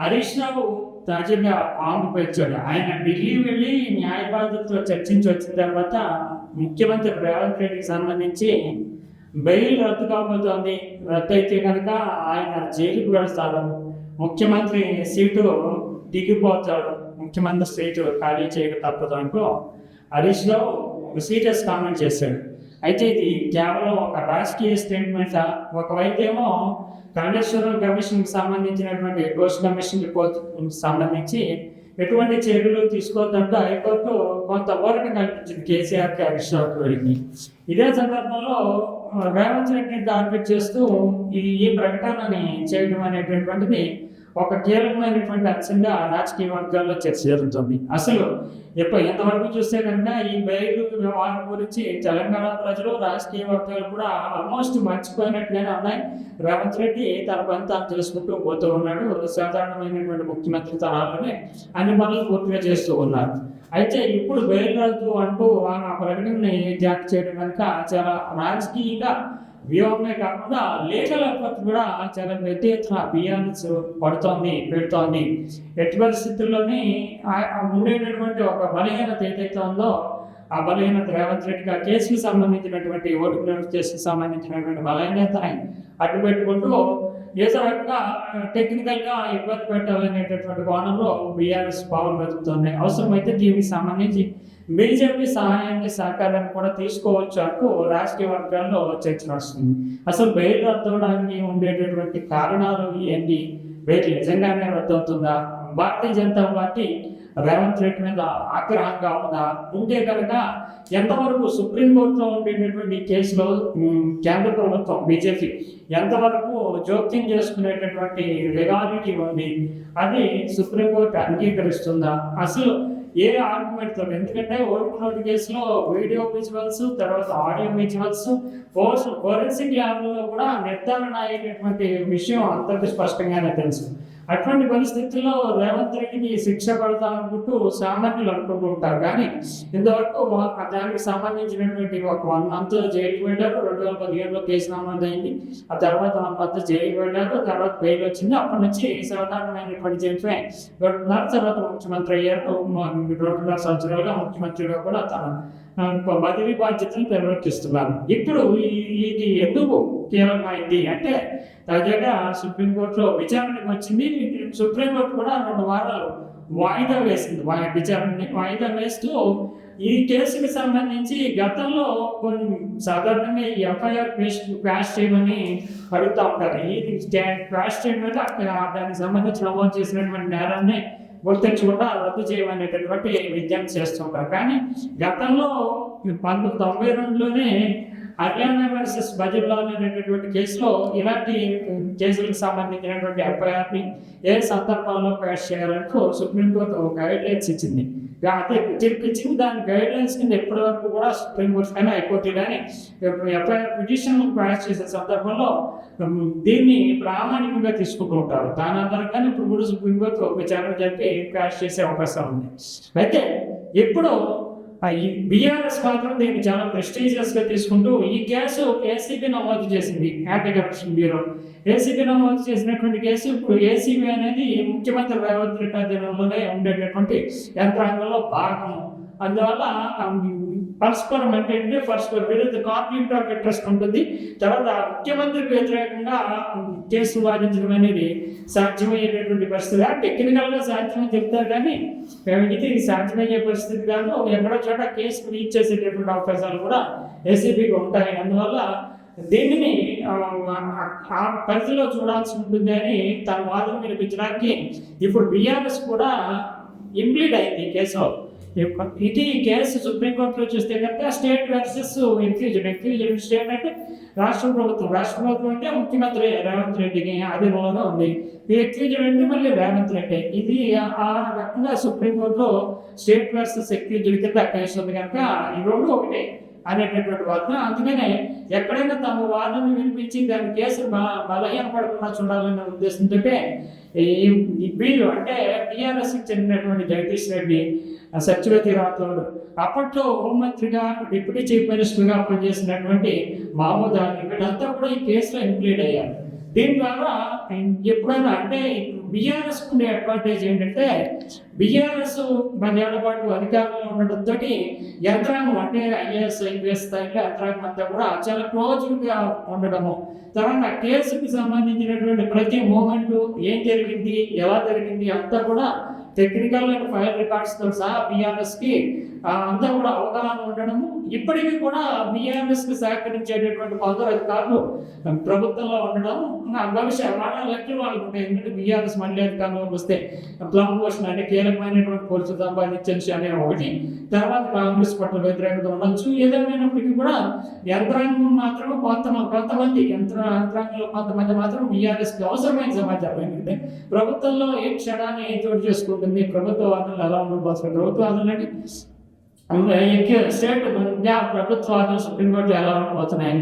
హరీష్ రావు తాజాగా పాము పెంచాడు. ఆయన ఢిల్లీ వెళ్ళి న్యాయవాదులతో చర్చించి వచ్చిన తర్వాత ముఖ్యమంత్రి రేవంత్ రెడ్డికి సంబంధించి బెయిల్ రద్దు కాబోతోంది. రద్దు అయితే కనుక ఆయన జైలుకు వెళ్తాడు, ముఖ్యమంత్రి సీటు దిగిపోతాడు, ముఖ్యమంత్రి సీటు ఖాళీ చేయక తప్పదు అంటూ హరీష్ రావు సీరియస్ కామెంట్ చేశాడు. అయితే ఇది కేవలం ఒక రాజకీయ స్టేట్మెంట్. ఒకవైపు ఏమో కాళేశ్వరం కమిషన్కి సంబంధించినటువంటి ఘోష్ కమిషన్ రిపోర్ట్ సంబంధించి ఎటువంటి చర్యలు తీసుకోవద్దంటూ హైకోర్టు కొంత ఊరట కల్పించింది కేసీఆర్కి, హరీష్ రావుకి. ఇదే సందర్భంలో రేవంత్ రెడ్డిని టార్గెట్ చేస్తూ ఈ ప్రకటనని చేయడం అనేటటువంటిది ఒక కీలకమైనటువంటి అంశంగా రాజకీయ వర్గాల్లో చర్చ జరుగుతుంది. అసలు ఎంతవరకు చూస్తే కనుక ఈ బెయిల్ వ్యవహారం గురించి తెలంగాణ ప్రజలు, రాజకీయ వర్గాలు కూడా ఆల్మోస్ట్ మర్చిపోయినట్లుగానే ఉన్నాయి. రేవంత్ రెడ్డి తన పని తాను చేసుకుంటూ పోతూ ఉన్నాడు. సాధారణమైనటువంటి ముఖ్యమంత్రి తరాలనే అన్ని పనులు పూర్తిగా చేస్తూ ఉన్నారు. అయితే ఇప్పుడు బెయిల్ రద్దు అంటూ ఆ ప్రకటనని జారీ చేయడం కనుక చాలా రాజకీయంగా వ్యూహమే కాకుండా లీగల్ ఎఫర్ట్ కూడా చాలా పెద్ద ఎత్తున బియాన్స్ పెడుతోంది. ఎట్టి పరిస్థితుల్లోని ఉండేటటువంటి ఒక బలహీనత ఏదైతే ఉందో ఆ బలహీనత రేవంత్ రెడ్డి గారి కేసుకు సంబంధించినటువంటి ఓటు కేసుకు సంబంధించినటువంటి బలహీనతని అడ్డు పెట్టుకుంటూ ఏదో రకంగా టెక్నికల్గా ఇబ్బంది పెట్టాలనేటటువంటి కోణంలో బీఆర్ఎస్ పవర్ వెతుకుతుంది. అవసరమైతే దీనికి సంబంధించి బీజేపీ సహాయాన్ని, సహకారాన్ని కూడా తీసుకోవచ్చు అంటూ రాజకీయ వర్గాల్లో చర్చ నడుస్తుంది. అసలు బెయిల్ రద్దవడానికి ఉండేటటువంటి కారణాలు ఏంటి? బెయిల్ నిజంగానే రద్దవుతుందా? భారతీయ జనతా పార్టీ రేవంత్ రెడ్డి మీద ఆగ్రహంగా ఉందా? ఉంటే కనుక ఎంతవరకు సుప్రీంకోర్టులో ఉండేటటువంటి కేసులో కేంద్ర ప్రభుత్వం బీజేపీ ఎంతవరకు జోక్యం చేసుకునేటటువంటి లీగాలిటీ ఉంది? అది సుప్రీంకోర్టు అంగీకరిస్తుందా? అసలు ఏ ఆర్గ్యుమెంట్తో? ఎందుకంటే ఓటు కేసులో వీడియో విజువల్స్, తర్వాత ఆడియో విజువల్స్, ఫోరెన్సిక్ ల్యాబ్లో కూడా నిర్ధారణ అయ్యేటటువంటి విషయం అంతటి స్పష్టంగానే తెలుసు. అటువంటి పరిస్థితుల్లో రేవంత్ రెడ్డికి శిక్ష పడతామనుకుంటూ సామాన్యులు అనుకుంటూ ఉంటారు. కానీ ఇంతవరకు దానికి సంబంధించినటువంటి ఒక 1 month జైలుకి వెళ్ళారు. 2015లో కేసు నమోదైంది. ఆ తర్వాత 1 month జైలుకి వెళ్ళారు. తర్వాత బెయిల్ వచ్చింది. అప్పటి నుంచి సాధారణమైనటువంటి జీవితమే గడుపుతున్నారు. తర్వాత ముఖ్యమంత్రి అయ్యారు. 2.5 సంవత్సరాలుగా ముఖ్యమంత్రిగా కూడా తన బదిలీ బాధ్యతలు నిర్వర్తిస్తున్నారు. ఇప్పుడు ఇది ఎందుకు కీలకమైంది అంటే తాజాగా సుప్రీంకోర్టులో విచారణకు వచ్చింది. సుప్రీంకోర్టు కూడా 2 వారాలు వాయిదా వేసింది. విచారణని వాయిదా వేస్తూ ఈ కేసుకి సంబంధించి గతంలో కొన్ని సాధారణంగా ఈ ఎఫ్ఐఆర్ క్వాష్ చేయమని అడుగుతూ ఉంటారు. ఈ క్వాష్ చేయడం మీద దానికి సంబంధించి నమోదు చేసినటువంటి నేరాన్ని గుర్తించకుండా రద్దు చేయమనేటటువంటి విజ్ఞప్తి చేస్తుంటారు. కానీ గతంలో 1992లోనే హర్యానా వర్సెస్ బజిర్లాల్ అనేటటువంటి కేసులో ఇలాంటి కేసులకు సంబంధించినటువంటి ఎఫ్ఐఆర్ని ఏ సందర్భంలో క్వాష్ చేయాలంటూ సుప్రీంకోర్టు ఒక గైడ్లైన్స్ ఇచ్చింది. అదే తీర్పిచ్చింది. దాని గైడ్లైన్స్ కింద ఎప్పటి వరకు కూడా సుప్రీంకోర్టు కానీ హైకోర్టు కానీ ఎఫ్ఐఆర్ పిటిషన్ క్వాష్ చేసే సందర్భంలో దీన్ని ప్రామాణికంగా తీసుకుంటూ ఉంటారు. దాని ఆధారంగానే ఇప్పుడు కూడా సుప్రీంకోర్టు విచారణ జరిపి క్వాష్ చేసే అవకాశం ఉంది. అయితే ఇప్పుడు ఈ బీఆర్ఎస్ మాత్రం దీన్ని చాలా ప్రెస్టీజియస్గా తీసుకుంటూ ఈ కేసు ఏసీబీ నమోదు చేసింది. యాంటీ కరప్షన్ బ్యూరో ఏసీబీ నమోదు చేసినటువంటి కేసు ఇప్పుడు ఏసీబీ అనేది ముఖ్యమంత్రి రేవంత్ రెడ్డి అధీనంలోనే ఉండేటటువంటి యంత్రాంగంలో భాగం. అందువల్ల పరస్పరం అంటే పరస్పర విరుద్ధ కాన్ఫ్లిక్ట్ ఆఫ్ ఇంట్రెస్ట్ ఉంటుంది. తర్వాత ముఖ్యమంత్రికి వ్యతిరేకంగా కేసు వాదించడం అనేది సాధ్యమయ్యేటటువంటి పరిస్థితి. టెక్నికల్గా సాధ్యమని చెప్తారు కానీ ఇది సాధ్యమయ్యే పరిస్థితి కాదు. ఎక్కడో చోట కేసు రీచ్ చేసేటటువంటి అవకాశాలు కూడా ఏసీబీకి ఉంటాయి. అందువల్ల దీనిని ఆ పరిధిలో చూడాల్సి ఉంటుంది అని తన వాదన వినిపించడానికి ఇప్పుడు బీఆర్ఎస్ కూడా ఇంప్లీడ్ అయింది ఈ కేసులో. ఇది కేసు సుప్రీంకోర్టులో చూస్తే కనుక స్టేట్ వర్సెస్ ఇన్ఫ్యూజన్ స్టేట్ అంటే రాష్ట్ర ప్రభుత్వం అంటే ముఖ్యమంత్రి రేవంత్ రెడ్డికి అధీనంలో ఉంది. ఈ ఎక్స్క్యూజన్ అంటే మళ్ళీ రేవంత్ రెడ్డి. ఇది ఆ రకంగా సుప్రీంకోర్టులో స్టేట్ వర్సెస్ ఎక్స్క్యూజన్ కింద కేసు ఉంది కనుక ఈ 2 ఒకటే అనేటటువంటి వాదన. అందుకనే ఎక్కడైనా తమ వాదన వినిపించి దాని కేసు బలహీనపడకుండా చూడాలనే ఉద్దేశంతో వీళ్ళు అంటే టీఆర్ఎస్కి చెందినటువంటి జగదీష్ రెడ్డి, సత్యవతి రాథోడ్, అప్పట్లో హోంమంత్రిగా డిప్యూటీ చీఫ్ మినిస్టర్గా పనిచేసినటువంటి మహమూద్ అలీ, వీళ్ళంతా కూడా ఈ కేసులో ఇంప్లీడ్ అయ్యారు. దీని ద్వారా ఎప్పుడైనా అంటే బీఆర్ఎస్ ఉండే అడ్వాంటేజ్ ఏంటంటే బీఆర్ఎస్ 10 ఏళ్ల పాటు అధికారంలో ఉండడంతో యంత్రాంగం అంటే ఐఏఎస్ ఐపీఎస్ స్థాయిలో యంత్రాంగం అంతా కూడా చాలా క్లోజ్గా ఉండడము, తర్వాత కేసుకి సంబంధించినటువంటి ప్రతి మూమెంట్ ఏం జరిగింది ఎలా జరిగింది అంతా కూడా టెక్నికల్ అండ్ ఫైల్ రికార్డ్స్తో సహా బీఆర్ఎస్కి అంతా కూడా అవగాహన ఉండడము. ఇప్పటికీ కూడా బీఆర్ఎస్కి సహకరించేటటువంటి కొందరు అధికారులు ప్రభుత్వంలో ఉండడం భవిష్యత్ వాళ్ళ లెక్కలు వాళ్ళకు ఉంటాయి. ఎందుకంటే బీఆర్ఎస్ మళ్ళీ అధికారంలోకి వస్తే ప్రమోషన్ అంటే కీలకమైనటువంటి పోస్టులు సంపాదించచ్చు అనే ఒకటి, తర్వాత కాంగ్రెస్ పట్ల వ్యతిరేకత ఉండొచ్చు. ఏదేమైనప్పటికీ కూడా యంత్రాంగం మాత్రం కొంతమంది యంత్రాంగంలో కొంతమంది మాత్రం బీఆర్ఎస్కి అవసరమైన సమాచారం ఏంటంటే ప్రభుత్వంలో ఏ క్షణాన్ని ఏం చోటు చేసుకుంటుంది, ప్రభుత్వ వాదనలు ఎలా ఉండబోతుంది, ప్రభుత్వ వాదనలని స్టేట్ ప్రభుత్వ వాదనలు సుప్రీంకోర్టు ఎలా ఉండబోతున్నాయి,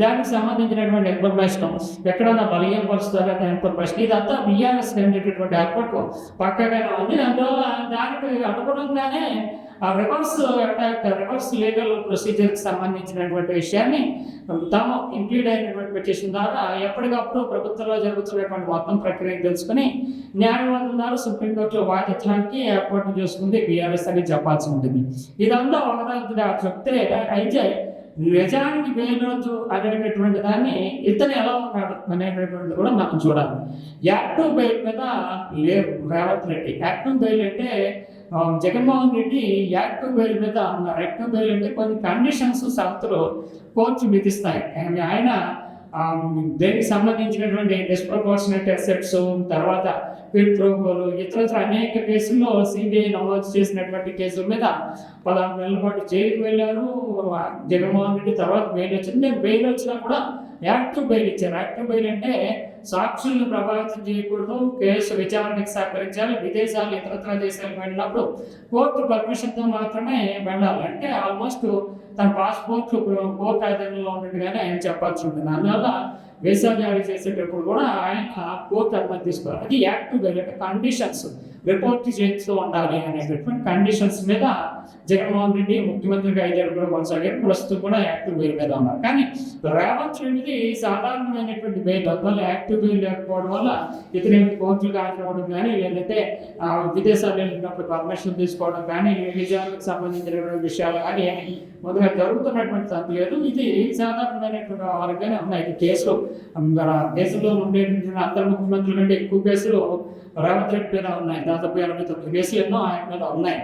దానికి సంబంధించినటువంటి ఇన్ఫర్మేషన్ ఎక్కడన్నా బలహీన పరుస్తారనే ఇన్ఫర్మేషన్ ఇదంతా బీఆర్ఎస్ అనేటటువంటి ఏర్పాటు పక్కగానే ఉంది. అందువల్ల దానికి అనుగుణంగానే రివర్స్ లీగల్ ప్రొసీజర్కి సంబంధించినటువంటి విషయాన్ని తాము ఇంక్లూడ్ అయినటువంటి పిటిషన్ ద్వారా ఎప్పటికప్పుడు ప్రభుత్వంలో జరుగుతున్నటువంటి మొత్తం ప్రక్రియను తెలుసుకుని న్యాయవాదుల ద్వారా సుప్రీంకోర్టులో వాదించడానికి ఏర్పాటు చేసుకుంది బీఆర్ఎస్ అని చెప్పాల్సి ఉంటుంది. ఇదంతా ఒకదాని చెప్తే అయితే నిజానికి బెయిల్ అనేటటువంటి దాన్ని ఇతను ఎలా ఉన్నాడు అనేటటువంటిది కూడా మనం చూడాలి. యాక్టివ్ బెయిల్ మీద లేరు రేవంత్ రెడ్డి. యాక్టివ్ బెయిల్ అంటే జగన్మోహన్ రెడ్డి యాక్టివ్ బెయిల్ మీద ఉన్నారు. యాక్టివ్ బెయిల్ అంటే కొన్ని కండిషన్స్ షరతులు కోర్టు విధిస్తాయి. ఆయన దేనికి సంబంధించినటువంటి డిస్ప్రపోర్షనేట్ అసెట్స్, తర్వాత పెట్రోలు, ఇతర అనేక కేసుల్లో సిబిఐ నమోదు చేసినటువంటి కేసుల మీద 16 నెలల పాటు జైలుకు వెళ్ళారు జగన్మోహన్ రెడ్డి. తర్వాత బెయిల్ వచ్చింది. బెయిల్ వచ్చినా కూడా యాక్టివ్ బెయిల్ ఇచ్చారు. యాక్టివ్ బెయిల్ అంటే సాక్షులను ప్రభావితం చేయకూడదు, కేసు విచారణకు సహకరించాలి, విదేశాలు ఇతరత్ర దేశాలకు వెళ్ళినప్పుడు కోర్టు పర్మిషన్తో మాత్రమే వెళ్ళాలి. అంటే ఆల్మోస్ట్ తన పాస్పోర్ట్ కోర్టు ఆధీనంలో ఉన్నట్టుగానే ఆయన చెప్పాల్సి ఉంటుంది. అందువల్ల వీసా జారీ చేసేటప్పుడు కూడా ఆయన కోర్టు అనుమతి తీసుకోవాలి. అది యాక్టివ్ బెయిల్ అంటే కండిషన్స్ రిపోర్ట్ చేస్తూ ఉండాలి అనేటటువంటి కండిషన్స్ మీద జగన్మోహన్ రెడ్డి ముఖ్యమంత్రిగా 5 ఏళ్ళు కూడా కొనసాగారు. ప్రస్తుతం కూడా యాక్టివ్ బెయిల్ మీద ఉన్నారు. కానీ రేవంత్ రెడ్డిది సాధారణమైనటువంటి బెయిల్. అందువల్ల యాక్టివ్ బెయిల్ లేకపోవడం వల్ల ఇతర కోర్టులు కానివ్వడం కానీ, లేదంటే విదేశాలు వెళ్ళినప్పుడు పర్మిషన్ తీసుకోవడం కానీ, విజయాలకు సంబంధించినటువంటి విషయాలు కానీ మొదలుగా జరుగుతున్నటువంటి సంగతి లేదు. ఇది సాధారణమైనటువంటి వారిగానే ఉన్నాయి. కేసులు దేశంలో ఉండేటువంటి అందరు ముఖ్యమంత్రుల కంటే ఎక్కువ కేసులు రేవంత్ రెడ్డి మీద ఉన్నాయి. దాదాపు 89 కేసులు ఎన్నో ఆయన మీద ఉన్నాయి.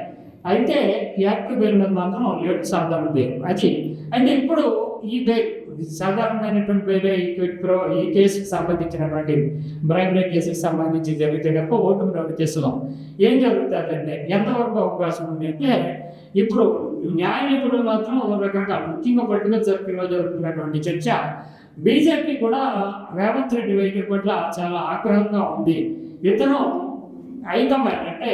అయితే యాక్టివ్ బెయిల్ మీద మాత్రం లేట్ సాధారణ బెయిల్ అది. అయితే ఇప్పుడు ఈ బెయిల్ సాధారణమైనటువంటి బెయిల్ ఈ కేసుకి సంబంధించినటువంటి బ్రైబరీ కేసుకి సంబంధించి జరిగితే కనుక ఓటుమి కేసులో ఏం జరుగుతుందంటే ఎంతవరకు అవకాశం ఉంది అంటే, ఇప్పుడు న్యాయ నిపుణులు మాత్రం ఒక రకంగా ముఖ్యంగా పొలిటికల్ సర్కిల్లో జరుగుతున్నటువంటి చర్చ బీజేపీ కూడా రేవంత్ రెడ్డి వైఖరి పట్ల చాలా ఆగ్రహంగా ఉంది. ఇతను హైకమాండ్ అంటే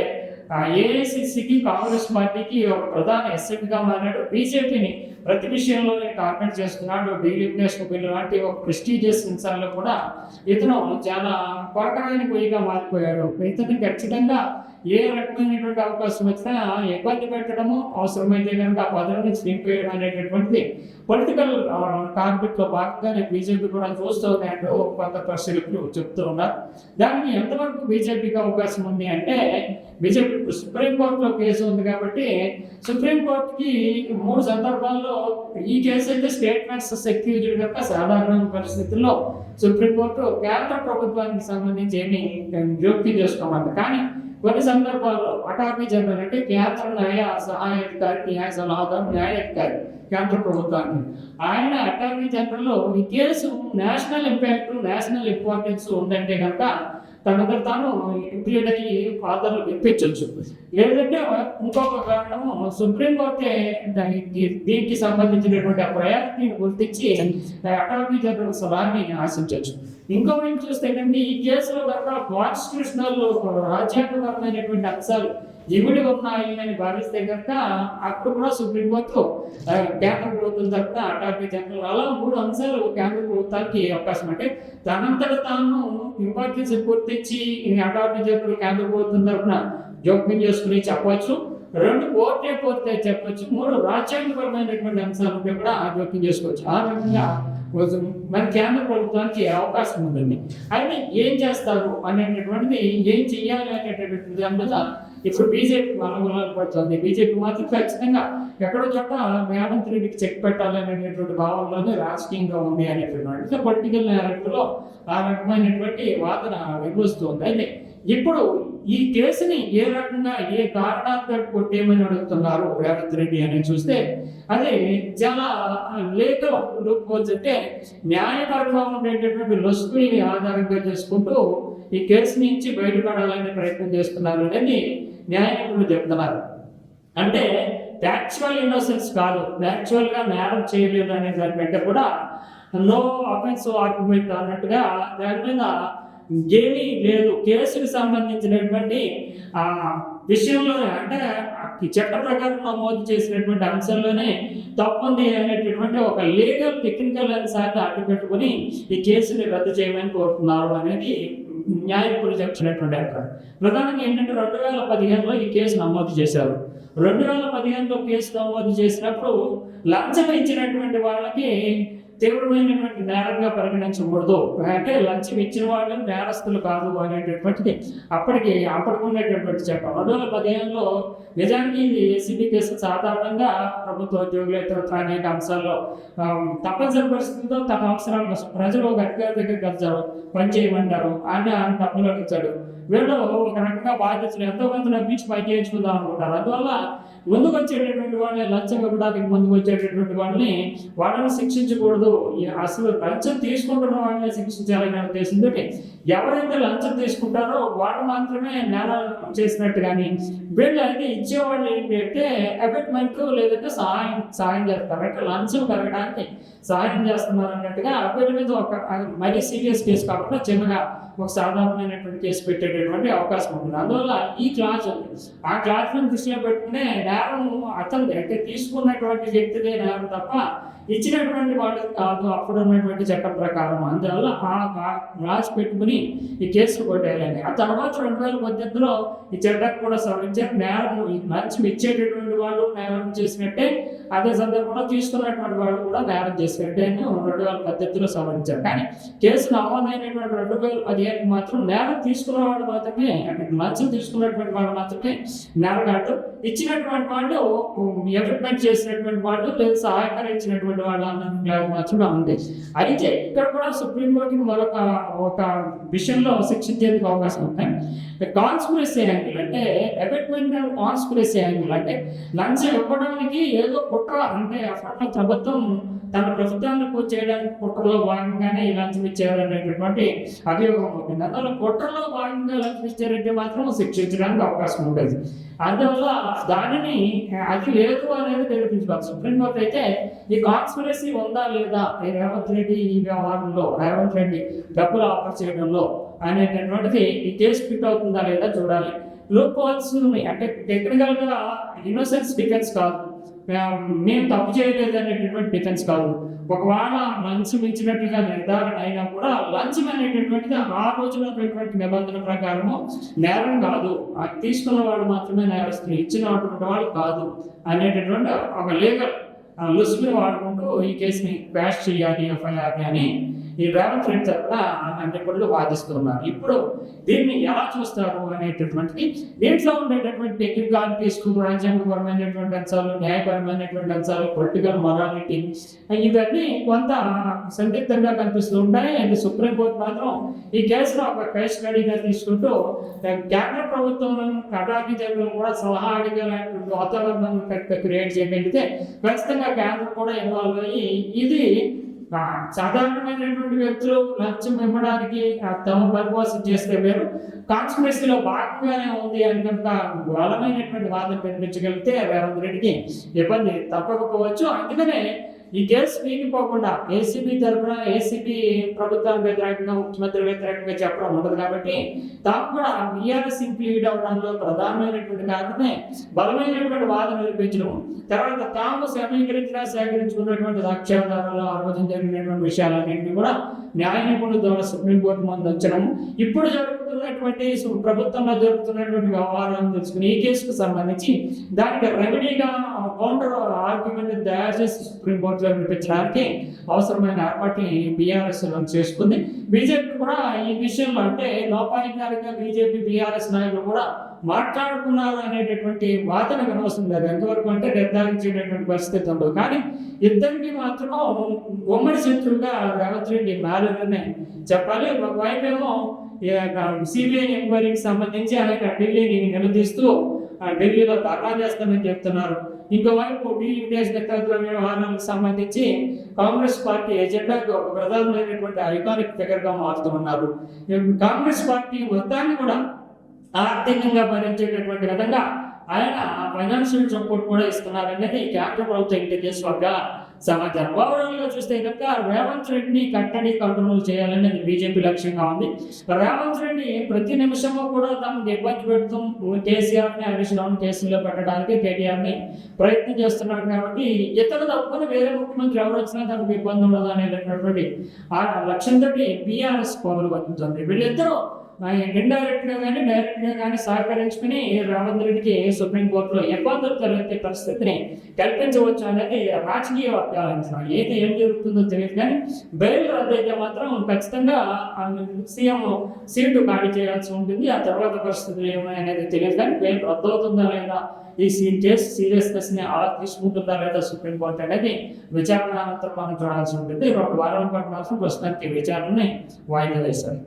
ఏఐసిసికి కాంగ్రెస్ పార్టీకి ఒక ప్రధాన ఎస్ఎంగా మారాడు. బీజేపీని ప్రతి విషయంలోనే టార్గెట్ చేస్తున్నాడు. డీలిమినేషన్ బిల్లు లాంటి ఒక ప్రెస్టీజియస్ అంశాల్లో కూడా ఇతను చాలా కొరకడానికి పోయిగా మారిపోయాడు. ఇతను ఖచ్చితంగా ఏ రకమైనటువంటి అవకాశం వచ్చినా ఇబ్బంది పెట్టడము, అవసరమైతే కనుక ఆ పదవి నుంచి నింపేయడం అనేటటువంటిది పొలిటికల్ టార్గెట్లో భాగంగానే బీజేపీ కూడా చూస్తూ ఉన్నాయంటూ కొంత పరిశీలకులు చెప్తూ ఉన్నారు. దానికి ఎంతవరకు బీజేపీకి అవకాశం ఉంది అంటే, బీజేపీ సుప్రీంకోర్టులో కేసు ఉంది కాబట్టి సుప్రీంకోర్టుకి 3 సందర్భాల్లో ఈ కేసు అయితే స్టేట్మెంట్స్ సెక్యూరిటీ కనుక సాధారణ పరిస్థితుల్లో సుప్రీంకోర్టు కేంద్ర ప్రభుత్వానికి సంబంధించి ఏమి జోక్యం చేసుకోవాలి. కానీ కొన్ని సందర్భాల్లో అటార్నీ జనరల్ అంటే కేంద్ర న్యాయ సహాయాధికారి, న్యాయ సలహాదారు, న్యాయాధికారి కేంద్ర ప్రభుత్వాన్ని, ఆయన అటార్నీ జనరల్ ఈ case national impact, national importance ఉందంటే కనుక తనంతా తాను ఇంప్లీడ్ అయ్యి ఆధారాలు వినిపించవచ్చు. లేదంటే ఇంకొక కారణము సుప్రీంకోర్టే దీనికి సంబంధించినటువంటి ఆ ప్రయారిటీని గుర్తించి అటార్నీ జనరల్ సలహాన్ని ఆశించవచ్చు. ఇంకో ఏం చూస్తే ఏంటంటే ఈ కేసులో కనుక కాన్స్టిట్యూషనల్ రాజ్యాంగపరమైనటువంటి అంశాలు ఇవిడి ఉన్నాయి అని భావిస్తే కనుక అప్పుడు కూడా సుప్రీంకోర్టు కేంద్ర ప్రభుత్వం తరఫున అటార్నీ జనరల్ అలా 3 అంశాలు కేంద్ర ప్రభుత్వానికి అవకాశం. అంటే తనంతట తాను ఇంపార్టెన్స్ గుర్తించి అటార్నీ జనరల్ కేంద్ర ప్రభుత్వం తరఫున జోక్యం చేసుకుని చెప్పవచ్చు. 2 కోర్టే చెప్పవచ్చు. 3 రాజ్యాంగపరమైనటువంటి అంశాలు కూడా జోక్యం చేసుకోవచ్చు. ఆ రకంగా మన కేంద్ర ప్రభుత్వానికి అవకాశం ఉంటుంది. అయితే ఏం చేస్తారు అనేటటువంటిది, ఏం చెయ్యాలి అనేటటువంటిది దాని మీద ఇప్పుడు బీజేపీ అనుగుణాలు పడుతుంది. బీజేపీ మాత్రం ఖచ్చితంగా ఎక్కడో చోట రేవంత్ రెడ్డికి చెక్ పెట్టాలనేటటువంటి భావనలోనే రాజకీయంగా ఉంది అనేటటువంటి పొలిటికల్ నేరేటివ్లో ఆ రకమైనటువంటి వాదన వినిపిస్తుంది. అయితే ఇప్పుడు ఈ కేసుని ఏ రకంగా ఏ కారణాలతో కొట్టేయమని అడుగుతున్నారు రేవంత్ రెడ్డి అని చూస్తే అది చాలా లేట్ అంటే న్యాయపరంగా ఉండేటటువంటి లొసుగుల్ని ఆధారంగా చేసుకుంటూ ఈ కేసు నుంచి బయటపడాలనే ప్రయత్నం చేస్తున్నారు అనేది న్యాయకులు చెప్తున్నారు. అంటే యాక్చువల్ ఇన్నోసెన్స్ కాదు, యాక్చువల్గా నేరం చేయలేదు అనే దానికంటే కూడా నో అఫెన్స్ ఆర్గ్యుమెంట్ అన్నట్టుగా దాని మీద ఏమీ లేదు. కేసుకు సంబంధించినటువంటి విషయంలోనే అంటే చట్ట ప్రకారం నమోదు చేసినటువంటి అంశంలోనే తప్పుంది అనేటటువంటి ఒక లీగల్ టెక్నికల్ అంశాన్ని అడ్డుపెట్టుకుని ఈ కేసుని రద్దు చేయమని కోరుతున్నారు అనేది న్యాయకులు చెప్పినటువంటి అభిప్రాయం. ప్రధానంగా ఏంటంటే 2015లో ఈ కేసు నమోదు చేశారు. 2015లో కేసు నమోదు చేసినప్పుడు లంచం ఇచ్చినటువంటి వాళ్ళకి తీవ్రమైనటువంటి నేరంగా పరిగణించకూడదు, అంటే లంచం ఇచ్చిన వాళ్ళు నేరస్తులు కాదు అనేటటువంటిది అప్పటికున్నటువంటి చట్టం. 2015లో నిజానికి ఏసీబీ కేసు సాధారణంగా ప్రభుత్వ ఉద్యోగులు ఇతరత్ర అనేక అంశాల్లో తప్పనిసరి పరిస్థితుల్లో తమ అవసరాల కోసం ప్రజలు ఒక అధికారి దగ్గరికి పని చేయమంటారు, ఆయన డబ్బులు అడుగుతాడు. వీళ్ళు ఒక రకంగా బాధ్యతలు ఎంతో కొంత నమ్మించి పని చేయించుకుందాం అనుకుంటారు. అందువల్ల ముందుకు వచ్చేటటువంటి వాళ్ళని లంచం ఇవ్వడానికి ముందుకు వచ్చేటటువంటి వాళ్ళని శిక్షించకూడదు, అసలు లంచం తీసుకుంటున్న వాళ్ళని శిక్షించాలనే ఉద్దేశంతో ఎవరైతే లంచం తీసుకుంటారో వాళ్ళు మాత్రమే నేరాలు చేసినట్టు. కానీ వీళ్ళు అయితే ఇచ్చేవాళ్ళు ఏంటంటే అబెట్మెంట్ లేదంటే సహాయం చేస్తారు, అంటే లంచం పెరగడానికి సహాయం చేస్తున్నారు అన్నట్టుగా వీళ్ళ మీద ఒక మరీ సీరియస్ కేసు కాకుండా చిన్నగా ఒక సాధారణమైనటువంటి కేసు పెట్టేటటువంటి అవకాశం ఉంటుంది. అందువల్ల ఈ క్లాస్ ఆ క్లాస్ను దృష్టిలో పెట్టుకునే నేరం అతను అంటే తీసుకున్నటువంటి వ్యక్తిదే నేరం తప్ప ఇచ్చినటువంటి వాళ్ళకి కాదు అప్పుడు ఉన్నటువంటి చట్టం ప్రకారం. అందువల్ల ఆ క్లాస్ పెట్టుకుని ఈ కేసు కొట్టేయాలని. ఆ తర్వాత 2018లో ఈ చట్టాన్ని కూడా సవరించారు. నేరం లంచం ఇచ్చేటటువంటి వాళ్ళు నేరం చేసినట్టే, అదే సందర్భంలో తీసుకున్నటువంటి వాళ్ళు కూడా నేరం చేసినట్టే 2018లో సవరించారు. కానీ కేసు నమోదైనటువంటి 2015 మాత్రం నేరం తీసుకున్న వాళ్ళు మాత్రమే, అంటే లంచం తీసుకున్నటువంటి వాళ్ళు మాత్రమే నేరగాడు, ఇచ్చినటువంటి వాళ్ళు ఎఫెక్ట్మెంట్ చేసినటువంటి వాళ్ళు లేదా సహాయకరించినటువంటి వాళ్ళు అన్న మాత్రమే ఉంది. అయితే ఇక్కడ కూడా సుప్రీంకోర్టుకి మరొక ఒక విషయంలో శిక్షించేందుకు అవకాశం ఉంటాయి. కాన్స్పిరసీ యాంగిల్ అంటే ఎఫెక్ట్మెంట్ కాన్స్పిరసీ యాంగిల్ అంటే లంచం ఇవ్వడానికి ఏదో కుట్ర, అంటే అప్పట్లో ప్రభుత్వం తన ప్రభుత్వాన్ని చేయడానికి కుట్రలో భాగంగానే ఈ లంచం ఇచ్చారనేటటువంటి అభియోగం ఉంటుంది. అందువల్ల కుట్రలో భాగంగా లంచం ఇచ్చారంటే మాత్రం శిక్షించడానికి అవకాశం ఉంటుంది. అందువల్ల దానిని అది లేదు అనేది తెలిపించుకోవాలి. సుప్రీంకోర్టు అయితే ఈ కాన్స్పిరసీ ఉందా లేదా రేవంత్ రెడ్డి ఈ వ్యవహారంలో, రేవంత్ రెడ్డి డబ్బులు ఆఫర్ చేయడంలో అనేటటువంటిది ఈ కేసు ఫిట్ అవుతుందా లేదా చూడాలి. లూప్ హోల్స్ అంటే టెక్నికల్గా ఇన్నోసెన్స్ డిఫెన్స్ కాదు, మేము తప్పు చేయలేదు అనేటటువంటి డిఫెన్స్ కాదు. ఒకవేళ లంచం ఇచ్చినట్టుగా నిర్ధారణ అయినా కూడా లంచం అనేటటువంటిది ఆ రోజులో ఉన్నటువంటి నిబంధన ప్రకారము నేరం కాదు, అది తీసుకున్న వాళ్ళు మాత్రమే నేరస్తులు, ఇచ్చినటువంటి వాళ్ళు కాదు అనేటటువంటి ఒక లీగల్ లుసుగుని వాడుకుంటూ ఈ కేసుని క్వాష్ చేయాలి ఎఫ్ఐఆర్ అని ఈ రేవంత్ రెడ్డి తరఫున అన్ని వాదిస్తున్నారు. ఇప్పుడు దీన్ని ఎలా చూస్తారు అనేటటువంటిది దీంట్లో ఉండేటటువంటి టెక్నికాలిటీస్, రాజ్యాంగపరమైనటువంటి అంశాలు, న్యాయపరమైనటువంటి అంశాలు, పొలిటికల్ మొరాలిటీ ఇవన్నీ కొంత సందిగ్ధంగా కనిపిస్తూ ఉంటాయి. అండ్ సుప్రీంకోర్టు మాత్రం ఈ కేసులో ఒక కేసు స్టడీగా తీసుకుంటూ కేంద్ర ప్రభుత్వం అటార్నీ జనరల్ కూడా సలహా అడిగేలాంటి వాతావరణం క్రియేట్ చేయగలిగితే ఖచ్చితంగా కేంద్రం కూడా ఇన్వాల్వ్ అయ్యి ఇది సాధారణమైనటువంటి వ్యక్తులు లంచం ఇవ్వడానికి తమ పరిపోసం చేస్తే వేరు, కాన్స్పిరసీలో భాగంగానే ఉంది అని కనుక బలమైనటువంటి వాదన వినిపించగలిగితే రేవంత్ రెడ్డికి ఇబ్బంది తప్పకపోవచ్చు. అందుకనే ఈ కేసు వీగిపోకుండా ఏసీబీ తరఫున ఏసీబీ ప్రభుత్వానికి వ్యతిరేకంగా, ముఖ్యమంత్రి వ్యతిరేకంగా చెప్పడం ఉండదు కాబట్టి తాము కూడా బీఆర్ఎస్ లీడ్ అవడంలో ప్రధానమైనటువంటి కారణమే బలమైనటువంటి వాదన వినిపించడం. తర్వాత తాము సేకరించుకున్నటువంటి సాక్ష్యాధారాలు, ఆ రోజు జరిగినటువంటి విషయాలన్నింటినీ కూడా న్యాయ నిపుణుల ద్వారా సుప్రీంకోర్టు ముందు ఉంచడం, ఇప్పుడు జరుగుతున్నటువంటి ప్రభుత్వంలో జరుగుతున్నటువంటి వ్యవహారాలను తెలుసుకుని ఈ కేసుకు సంబంధించి దానికి రెమెడీగా కౌంటర్ ఆర్గ్యుమెంట్ తయారు చేసి సుప్రీంకోర్టులో వినిపించడానికి అవసరమైన ఏర్పాటుని బీఆర్ఎస్ చేసుకుంది. బీజేపీ కూడా ఈ విషయంలో అంటే లోపాయికారిగా బీజేపీ బీఆర్ఎస్ నాయకులు కూడా మాట్లాడుకున్నారు అనేటటువంటి వాదన కనవస్తుంది. అది ఎంతవరకు అంటే నిర్ధారించేటటువంటి పరిస్థితి ఉండదు. కానీ ఇద్దరికి మాత్రం ఉమ్మడి శత్రువుగా రేవంత్ రెడ్డి మారని చెప్పాలి. ఒకవైపు ఏమో సిబిఐ ఎంక్వైరీకి సంబంధించి ఆయన ఢిల్లీని నిలదీస్తూ ఢిల్లీలో ధర్నా చేస్తామని చెప్తున్నారు. ఇంకోవైపు విదేశ తదితర వ్యవహారాలకు సంబంధించి కాంగ్రెస్ పార్టీ ఎజెండాకు ఒక ప్రధానమైనటువంటి ఐకానిక్ ఫిగర్ గా మారుతున్నారు. కాంగ్రెస్ పార్టీ మొత్తాన్ని కూడా ఆర్థికంగా భరించేటటువంటి విధంగా ఆయన ఫైనాన్షియల్ సపోర్ట్ కూడా ఇస్తున్నారు అనేది కేంద్ర ప్రభుత్వ ఇంటెలిజెన్స్ వర్గ సమాచారం. ఓవరాల్ గా చూస్తే కనుక రేవంత్ రెడ్డిని కట్టడి కంట్రోల్ చేయాలనేది బీజేపీ లక్ష్యంగా ఉంది. రేవంత్ రెడ్డి ప్రతి నిమిషము కూడా తమకు ఇబ్బంది పెడుతూ కేసీఆర్ని హరీష్ రావుని కేసులో పెట్టడానికి కేటీఆర్ని ప్రయత్నం చేస్తున్నారు. కాబట్టి ఇతను తప్పుకుని వేరే ముఖ్యమంత్రి ఎవరు వచ్చినా తమకు ఇబ్బంది ఉండదు అనేటటువంటి ఆ లక్ష్యంతో బీఆర్ఎస్ కోవలు పడుతుంది. వీళ్ళిద్దరూ ఇండైరెక్ట్ గా కానీ డైరెక్ట్ గా కానీ సహకరించుకుని రేవంత్ రెడ్డికి సుప్రీంకోర్టులో ఇబ్బందులు కలిగే పరిస్థితిని కల్పించవచ్చు అనేది రాజకీయ వర్గాల అంచనా. ఏం జరుగుతుందో తెలియదు కానీ బెయిల్ రద్దు అయితే మాత్రం ఖచ్చితంగా సీఎం సీటు ఖాళీ చేయాల్సి ఉంటుంది. ఆ తర్వాత పరిస్థితులు ఏమనేది తెలియదు కానీ బెయిల్ రద్దు అవుతుందా లేదా, ఈ కేసు సీరియస్నెస్ ని అలా తీసుకుంటుందా లేదా సుప్రీంకోర్టు అనేది విచారణ అనంతరం మనం చూడాల్సి ఉంటుంది. 2 వారాల పాటు మాత్రం ప్రస్తుతానికి విచారణని వాయిదా వేశారు.